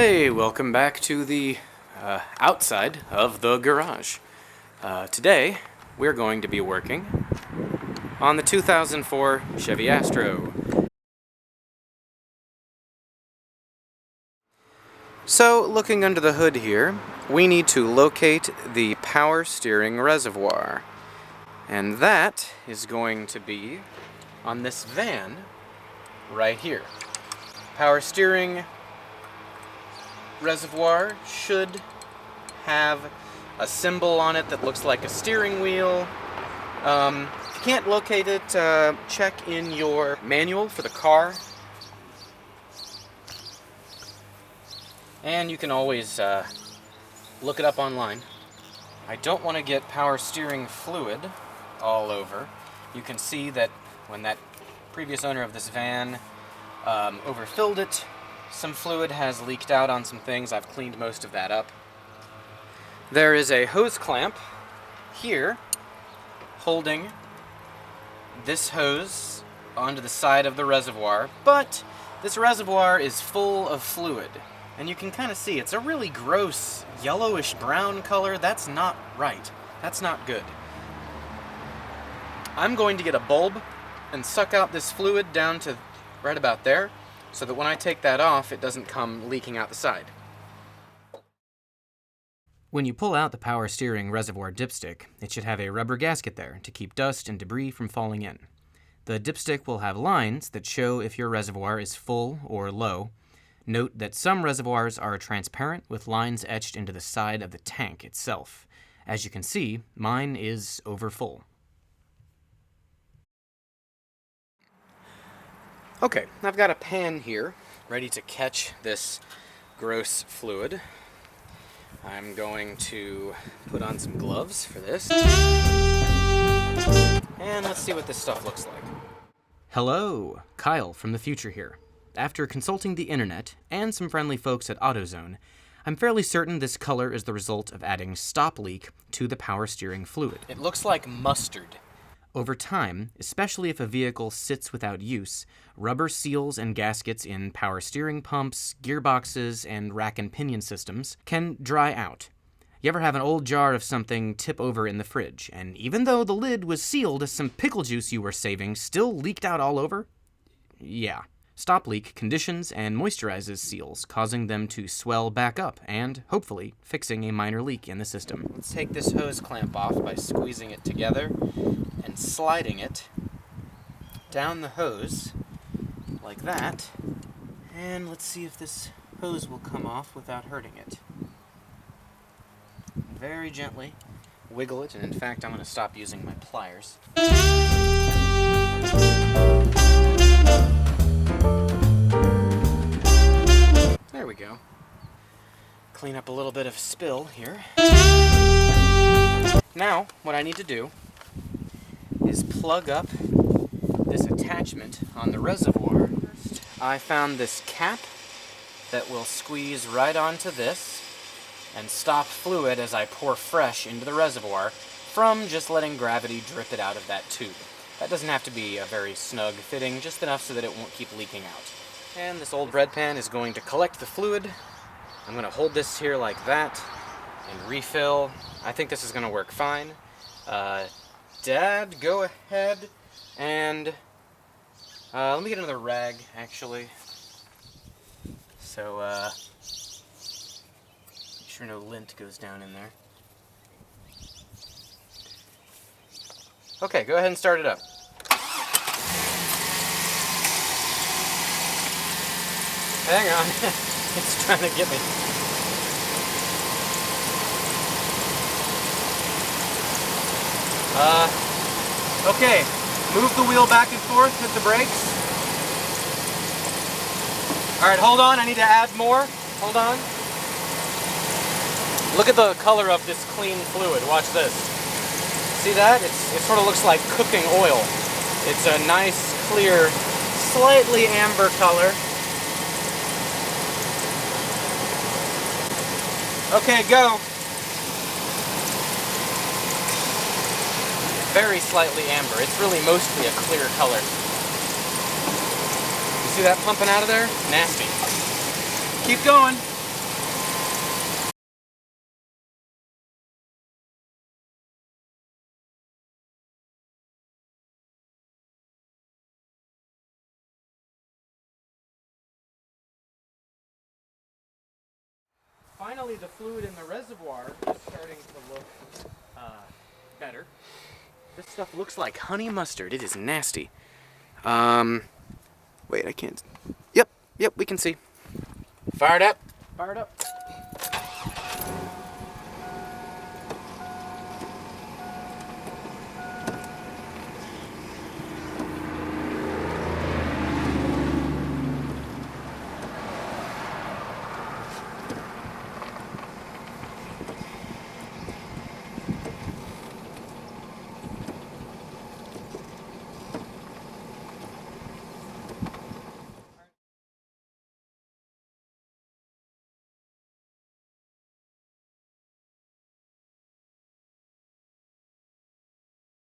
Hey, welcome back to the outside of the garage. Today, we're going to be working on the 2004 Chevy Astro. So, looking under the hood here, we need to locate the power steering reservoir. And that is going to be on this van right here. Power steering reservoir should have a symbol on it that looks like a steering wheel. If you can't locate it, check in your manual for the car. And you can always look it up online. I don't want to get power steering fluid all over. You can see that when that previous owner of this van overfilled it, some fluid has leaked out on some things. I've cleaned most of that up. There is a hose clamp here holding this hose onto the side of the reservoir, but this reservoir is full of fluid. And you can kind of see it's a really gross yellowish brown color. That's not right. That's not good. I'm going to get a bulb and suck out this fluid down to right about there, so that when I take that off, it doesn't come leaking out the side. When you pull out the power steering reservoir dipstick, it should have a rubber gasket there to keep dust and debris from falling in. The dipstick will have lines that show if your reservoir is full or low. Note that some reservoirs are transparent with lines etched into the side of the tank itself. As you can see, mine is overfull. Okay, I've got a pan here ready to catch this gross fluid. I'm going to put on some gloves for this. And let's see what this stuff looks like. Hello, Kyle from the future here. After consulting the internet and some friendly folks at AutoZone, I'm fairly certain this color is the result of adding stop leak to the power steering fluid. It looks like mustard. Over time, especially if a vehicle sits without use, rubber seals and gaskets in power steering pumps, gearboxes, and rack and pinion systems can dry out. You ever have an old jar of something tip over in the fridge, and even though the lid was sealed, some pickle juice you were saving still leaked out all over? Yeah. Stop leak conditions and moisturizes seals, causing them to swell back up and, hopefully, fixing a minor leak in the system. Let's take this hose clamp off by squeezing it together and sliding it down the hose like that. And let's see if this hose will come off without hurting it. Very gently wiggle it, and in fact, I'm going to stop using my pliers. There we go. Clean up a little bit of spill here. Now, what I need to do is plug up this attachment on the reservoir. I found this cap that will squeeze right onto this and stop fluid as I pour fresh into the reservoir from just letting gravity drip it out of that tube. That doesn't have to be a very snug fitting, just enough so that it won't keep leaking out. And this old bread pan is going to collect the fluid. I'm going to hold this here like that and refill. I think this is going to work fine. Dad, go ahead and let me get another rag, actually. So, make sure no lint goes down in there. Okay, go ahead and start it up. Hang on, it's trying to get me. Okay, move the wheel back and forth, hit the brakes. Alright, hold on, I need to add more. Hold on. Look at the color of this clean fluid, watch this. See that? It sort of looks like cooking oil. It's a nice, clear, slightly amber color. Okay, go. Very slightly amber. It's really mostly a clear color. You see that pumping out of there? Nasty. Keep going. finally the fluid in the reservoir is starting to look better. This stuff looks like honey mustard. It is nasty. Wait, I can't. Yep, we can see. Fired up.